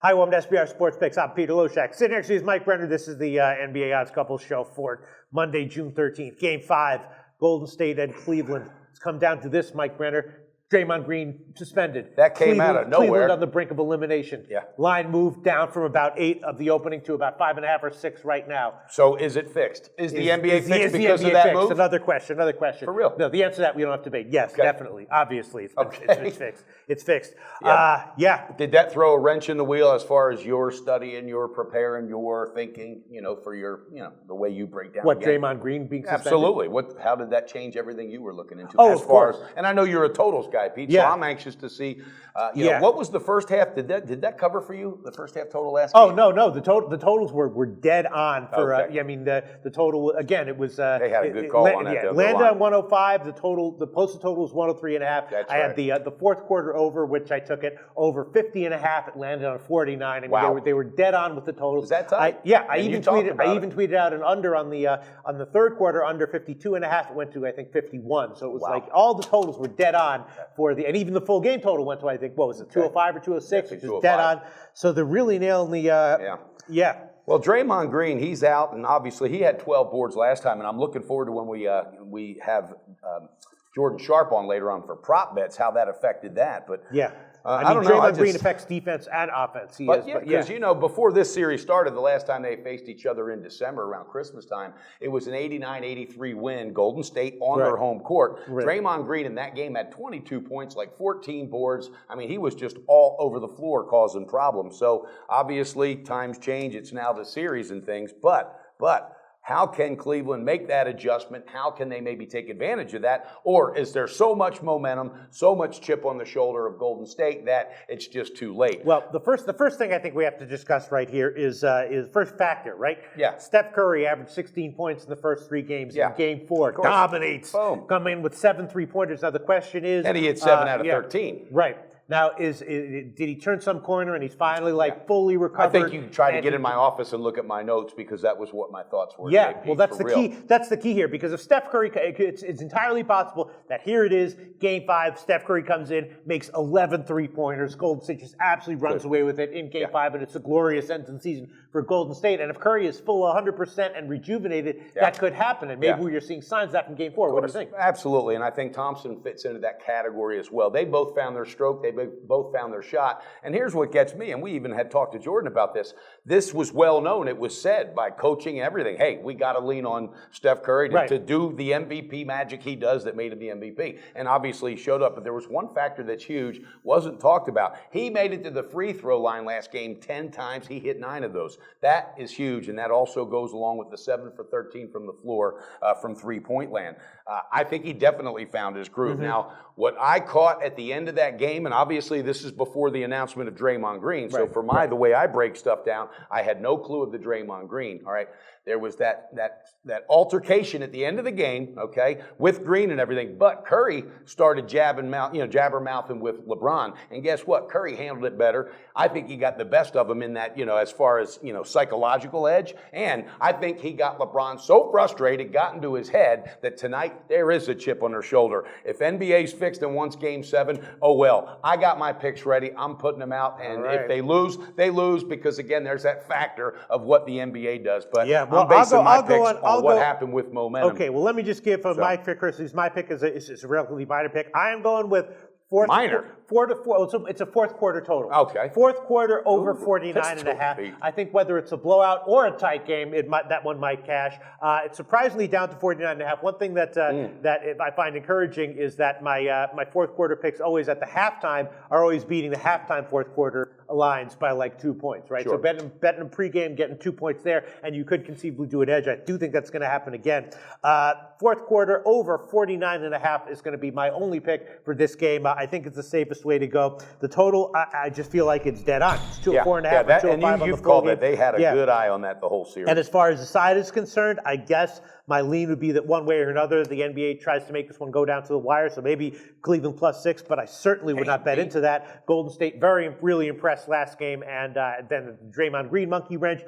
Hi, welcome to SBR Sports Picks. I'm Peter Loshak. Sitting next to me is Mike Brenner. This is the NBA Odds Couple Show for Monday, June 13th. Game 5, Golden State and Cleveland. It's come down to this, Mike Brenner. Draymond Green suspended. That came out of nowhere. Cleveland on the brink of elimination. Yeah. Line moved down from about 8 of the opening to about 5.5 or 6 right now. So is it fixed? Is the NBA fixed because of that move? Another question. For real? No, the answer to that we don't have to debate. Yes, Okay. definitely. Obviously, it's fixed. It's fixed. Yeah. Yeah. Did that throw a wrench in the wheel as far as your studying, your preparing, your thinking, for your, the way you break down What, the game? Draymond Green being suspended? Absolutely. How did that change everything you were looking into? Oh, as of far course. as, and I know you're a totals guy, Pete, Yeah. so I'm anxious to see, what was the first half? Did that cover for you, the first half total last Oh, game? No. The totals were dead on for, Okay. the total, again, it was. They had a good call on that. Yeah, landed on 105. The posted total was 103.5. That's I had right. the fourth quarter over, which I took it over 50.5. It landed on 49. I mean, Wow. they were dead on with the totals. Is that tight? I even tweeted out an under on the third quarter, under 52.5. It went to, I think, 51. So it was like all the totals were dead on and even the full game total went to, I think, what was it, 205 or 206, which is dead on. So they're really nailing the yeah. Well, Draymond Green, he's out, and obviously he had 12 boards last time, and I'm looking forward to when we have Jordan Sharp on later on for prop bets, how that affected that. But yeah. I don't know. Draymond Green affects defense and offense. Because before this series started, the last time they faced each other in December around Christmas time, it was an 89-83 win, Golden State on their home court. Right. Draymond Green in that game had 22 points, like 14 boards. I mean, he was just all over the floor causing problems. So obviously times change. It's now the series and things, but how can Cleveland make that adjustment? How can they maybe take advantage of that? Or is there so much momentum, so much chip on the shoulder of Golden State that it's just too late? Well, the first thing I think we have to discuss right here is first factor, right? Yeah. Steph Curry averaged 16 points in the first 3 games. Yeah. In Game 4, dominates. Boom. Come in with 7 3-pointers. Now the question is, And he hit 7 out of 13. Right. Now, did he turn some corner and he's finally fully recovered? I think you tried to get in my office and look at my notes because that was what my thoughts were. Yeah, Pete, well, that's the real. key. That's the key here because if Steph Curry, it's entirely possible that here it is, Game 5, Steph Curry comes in, makes 11 3-pointers. Golden State just absolutely runs away with it in Game 5, and it's a glorious end to the season for Golden State. And if Curry is full 100% and rejuvenated, that could happen. And maybe we're seeing signs of that from Game 4. What do you think? Absolutely, and I think Thompson fits into that category as well. They both found their stroke. They both found their shot. And here's what gets me, and we even had talked to Jordan about this. This was well known. It was said by coaching and everything. Hey, we got to lean on Steph Curry to do the MVP magic he does that made him the MVP. And obviously he showed up. But there was one factor that's huge, wasn't talked about. He made it to the free throw line last game 10 times. He hit 9 of those. That is huge. And that also goes along with the 7 for 13 from the floor from three-point land. I think he definitely found his groove. Now, what I caught at the end of that game, and obviously this is before the announcement of Draymond Green, so for the way I break stuff down, I had no clue of the Draymond Green, all right? There was that altercation at the end of the game, okay, with Green and everything, but Curry started jabber-mouthing with LeBron, and guess what? Curry handled it better. I think he got the best of him in that, as far as, psychological edge, and I think he got LeBron so frustrated, got into his head, that tonight there is a chip on their shoulder. If NBA's fixed and wants Game 7, oh well, I got my picks ready. I'm putting them out, and if they lose, they lose, because again, there's that factor of what the NBA does. But I'm basing my picks on what happened with momentum. Okay, well, let me just give my pick, Chris. My pick is a relatively minor pick. I am going with four to 4. It's a fourth quarter total. Okay. Fourth quarter over 49.5. I think whether it's a blowout or a tight game, that one might cash. It's surprisingly down to 49.5. One thing that I find encouraging is that my fourth quarter picks always at the halftime are always beating the halftime fourth quarter lines by like 2 points, right? Sure. So betting them pregame, getting 2 points there, and you could conceivably do an edge. I do think that's going to happen again. Fourth quarter over 49.5 is going to be my only pick for this game. I think it's the safest way to go. The total, I just feel like it's dead on. It's 4.5 or 205 and you've called it. They had a good eye on that the whole series. And as far as the side is concerned, I guess my lean would be that one way or another, the NBA tries to make this one go down to the wire. So maybe Cleveland +6, but I certainly would not bet into that. Golden State, really impressive impressed last game, and then Draymond Green monkey wrench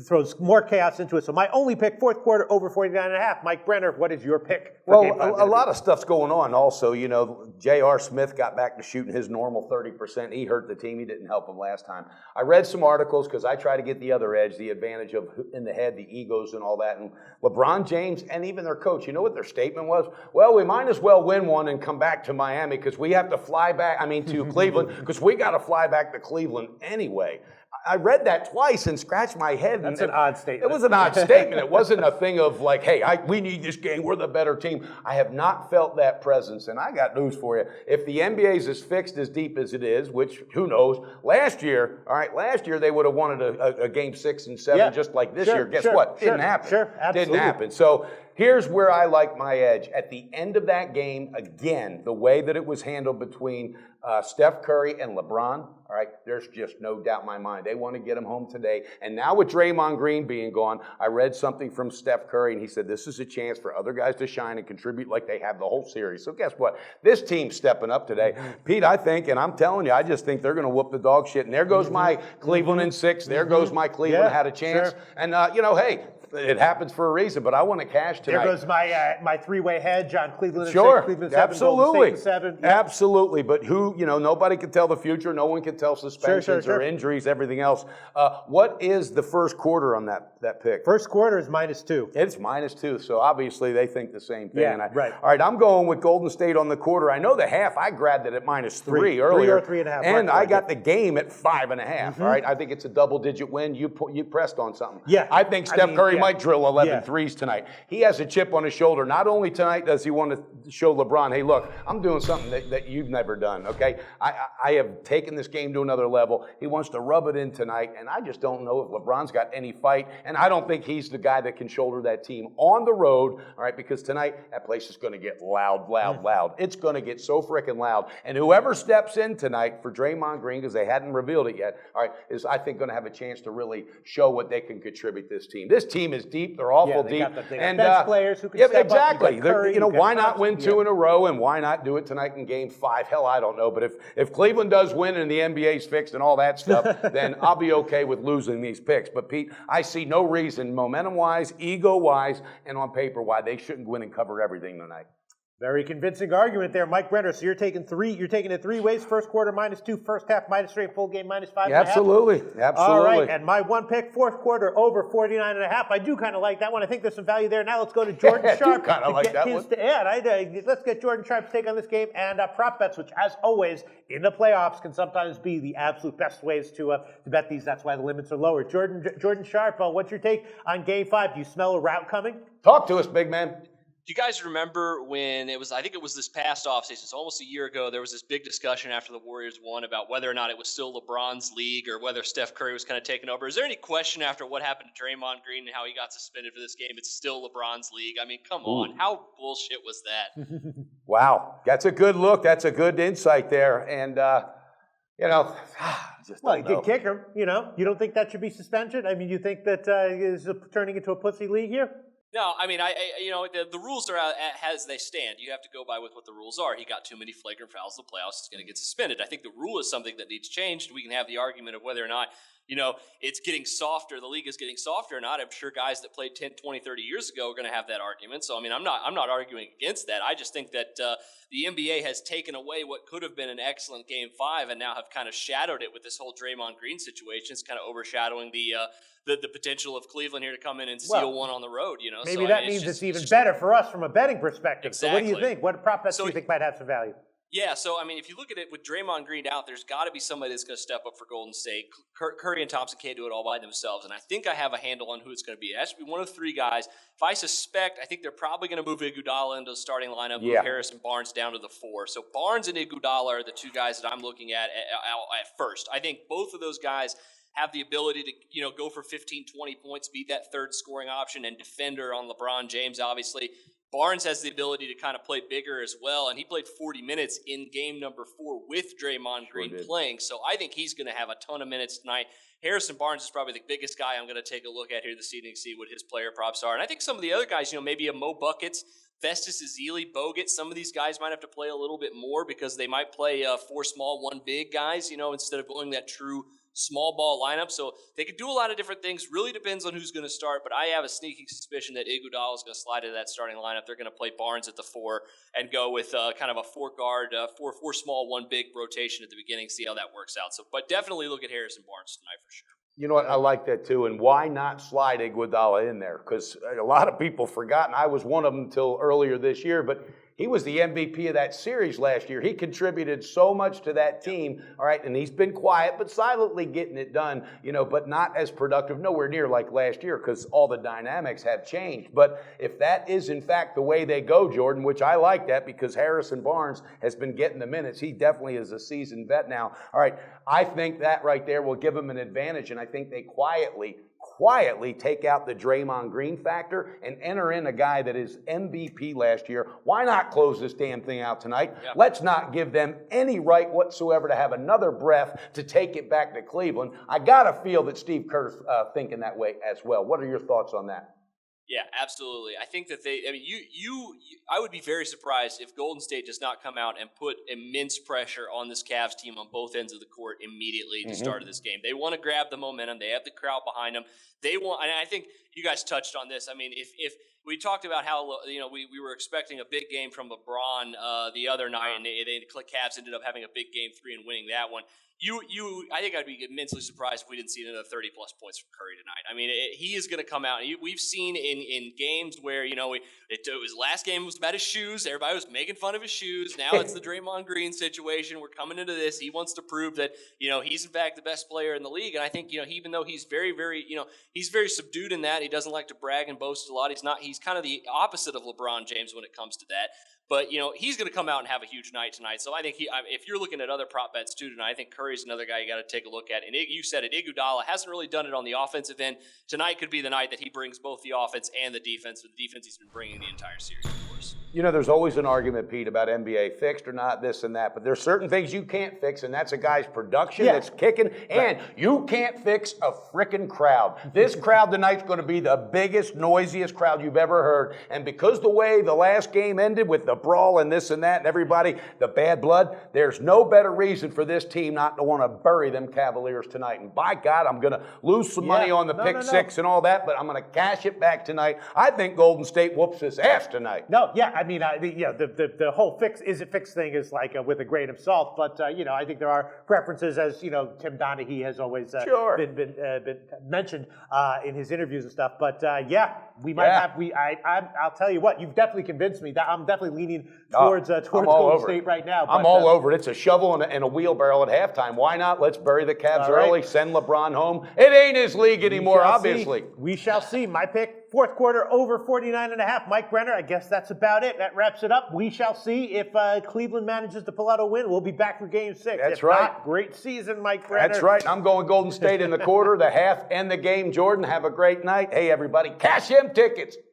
throws more chaos into it. So my only pick, fourth quarter, over 49.5. Mike Brenner, what is your pick? Well, a lot of stuff's going on also. You know, J.R. Smith got back to shooting his normal 30%. He hurt the team. He didn't help him last time. I read some articles because I try to get the other edge, the advantage of in the head, the egos and all that. And LeBron James and even their coach, you know what their statement was? Well, we might as well win one and come back to Miami because we have to fly back, to Cleveland, because we got to fly back to Cleveland anyway. I read that twice and scratched my head. That's an odd statement. It was an odd statement. It wasn't a thing of like, hey, we need this game. We're the better team. I have not felt that presence, and I got news for you. If the NBA is as fixed as deep as it is, which who knows, last year they would have wanted a game 6 and 7 just like this year. Guess what? Didn't happen. Absolutely. Didn't happen. So here's where I like my edge. At the end of that game, again, the way that it was handled between Steph Curry and LeBron, all right, there's just no doubt in my mind. They want to get him home today. And now with Draymond Green being gone, I read something from Steph Curry, and he said this is a chance for other guys to shine and contribute like they have the whole series. So guess what? This team's stepping up today. Pete, I think, and I'm telling you, I just think they're going to whoop the dog shit. And there goes my Cleveland in 6. There goes my Cleveland had a chance. And, hey, it happens for a reason, but I want to cash tonight. There goes my three-way hedge on Cleveland and 6, Cleveland 7, absolutely. Golden State 7. Yep. Absolutely, but nobody can tell the future. No one can tell suspensions or injuries, everything else. What is the first quarter on that pick? First quarter is -2. It's -2, so obviously they think the same thing. Yeah, right. All right, I'm going with Golden State on the quarter. I know the half. I grabbed it at -3 earlier. 3 or 3.5. And I got the game at 5.5. All right, I think it's a double-digit win. You pressed on something. Yeah. I think Steph Curry might drill 11 threes tonight. He has a chip on his shoulder. Not only tonight does he want to show LeBron, hey, look, I'm doing something that you've never done, okay? I have taken this game to another level. He wants to rub it in tonight, and I just don't know if LeBron's got any fight, and I don't think he's the guy that can shoulder that team on the road, all right, because tonight that place is going to get loud. It's going to get so freaking loud, and whoever steps in tonight for Draymond Green, because they hadn't revealed it yet, all right, is I think going to have a chance to really show what they can contribute this team. This team is deep. They're awful deep. They got bench players who can step exactly. up. Curry, why not win 2 in a row, and why not do it tonight in Game 5? Hell, I don't know. But if Cleveland does win and the NBA's fixed and all that stuff, then I'll be okay with losing these picks. But Pete, I see no reason, momentum-wise, ego-wise, and on paper, why they shouldn't win and cover everything tonight. Very convincing argument there, Mike Brenner. So you're taking it 3 ways. First quarter -2, first half -3, full game -5.5. Absolutely. All right, and my one pick, fourth quarter over 49.5. I do kind of like that one. I think there's some value there. Now let's go to Jordan Sharp. kind of like that one. Let's get Jordan Sharp's take on this game and prop bets, which, as always, in the playoffs can sometimes be the absolute best ways to bet these. That's why the limits are lower. Jordan Sharp, what's your take on Game 5? Do you smell a rout coming? Talk to us, big man. Do you guys remember when I think it was this past offseason, so almost a year ago, there was this big discussion after the Warriors won about whether or not it was still LeBron's league or whether Steph Curry was kind of taking over. Is there any question after what happened to Draymond Green and how he got suspended for this game, it's still LeBron's league? I mean, come on. How bullshit was that? Wow. That's a good look. That's a good insight there. And, he did kick him, You don't think that should be suspension? I mean, you think that is turning into a pussy league here? No, I mean, the rules are out as they stand. You have to go by with what the rules are. He got too many flagrant fouls in the playoffs. He's going to get suspended. I think the rule is something that needs changed. We can have the argument of whether or not, it's getting softer. The league is getting softer or not. I'm sure guys that played 10, 20, 30 years ago are going to have that argument. So, I mean, I'm not arguing against that. I just think that the NBA has taken away what could have been an excellent Game 5 and now have kind of shadowed it with this whole Draymond Green situation. It's kind of overshadowing the potential of Cleveland here to come in and steal one on the road, Maybe that means it's even better for us from a betting perspective. Exactly. So what do you think? What prop bets do you think might have some value? Yeah, so, I mean, if you look at it with Draymond Green out, there's got to be somebody that's going to step up for Golden State. Curry and Thompson can't do it all by themselves, and I think I have a handle on who it's going to be. It has to be one of 3 guys. If I suspect, I think they're probably going to move Iguodala into the starting lineup, move Harris and Barnes down to the 4. So Barnes and Iguodala are the 2 guys that I'm looking at first. I think both of those guys have the ability to, go for 15, 20 points, be that third scoring option and defender on LeBron James, obviously. Barnes has the ability to kind of play bigger as well, and he played 40 minutes in game number 4 with Draymond Green playing, so I think he's going to have a ton of minutes tonight. Harrison Barnes is probably the biggest guy I'm going to take a look at here this evening, see what his player props are. And I think some of the other guys, maybe a Mo Buckets, Festus Ezeli, Bogut, some of these guys might have to play a little bit more because they might play 4 small, 1 big guys, instead of going that true small ball lineup. So they could do a lot of different things. Really depends on who's going to start, but I have a sneaking suspicion that Iguodala is going to slide into that starting lineup. They're going to play Barnes at the 4 and go with kind of a 4 guard, 4 small, 1 big rotation at the beginning, see how that works out. So, but definitely look at Harrison Barnes tonight for sure. You know what? I like that too. And why not slide Iguodala in there? Because a lot of people forgot, and I was one of them until earlier this year, but he was the MVP of that series last year. He contributed so much to that team, all right, and he's been quiet but silently getting it done, but not as productive, nowhere near like last year because all the dynamics have changed. But if that is, in fact, the way they go, Jordan, which I like that because Harrison Barnes has been getting the minutes. He definitely is a seasoned vet now. All right, I think that right there will give him an advantage, and I think they quietly take out the Draymond Green factor and enter in a guy that is MVP last year. Why not close this damn thing out tonight? Yeah. Let's not give them any right whatsoever to have another breath to take it back to Cleveland. I got to feel that Steve Kerr's thinking that way as well. What are your thoughts on that? Yeah, absolutely. I think that I would be very surprised if Golden State does not come out and put immense pressure on this Cavs team on both ends of the court immediately to start this game. They want to grab the momentum. They have the crowd behind them. They want, and I think you guys touched on this. I mean, if we talked about how we were expecting a big game from LeBron the other night, and the Cavs ended up having a big game 3 and winning that one. I think I'd be immensely surprised if we didn't see another 30-plus points from Curry tonight. I mean, he is going to come out. We've seen in games where, it was last game was about his shoes. Everybody was making fun of his shoes. Now it's the Draymond Green situation. We're coming into this. He wants to prove that, he's in fact the best player in the league. And I think, even though he's very, very, he's very subdued in that. He doesn't like to brag and boast a lot. He's kind of the opposite of LeBron James when it comes to that. But, he's going to come out and have a huge night tonight. So I think if you're looking at other prop bets too tonight, I think Curry's another guy you got to take a look at. And you said it, Iguodala hasn't really done it on the offensive end. Tonight could be the night that he brings both the offense and the defense. The defense he's been bringing the entire series, of course. There's always an argument, Pete, about NBA fixed or not, this and that. But there's certain things you can't fix, and that's a guy's production that's kicking. And you can't fix a frickin' crowd. This crowd tonight's going to be the biggest, noisiest crowd you've ever heard. And because the way the last game ended with the brawl and this and that and everybody, the bad blood, there's no better reason for this team not to want to bury them Cavaliers tonight. And by God, I'm going to lose some money on the pick six and all that, but I'm going to cash it back tonight. I think Golden State whoops his ass tonight. I mean, the whole fix thing is like with a grain of salt, but I think there are preferences, as Tim Donaghy has always been mentioned in his interviews and stuff. But we might have. I'll tell you what, you've definitely convinced me that I'm definitely leaning towards Golden State right now. But, I'm all over it. It's a shovel and a wheelbarrow at halftime. Why not? Let's bury the Cavs early. Send LeBron home. It ain't his league anymore, obviously. We shall see. My pick. Fourth quarter over 49.5. Mike Brenner, I guess that's about it. That wraps it up. We shall see if Cleveland manages to pull out a win. We'll be back for Game 6. That's right. Not, great season, Mike Brenner. That's right. I'm going Golden State in the quarter, the half, and the game. Jordan, have a great night. Hey, everybody, cash them tickets.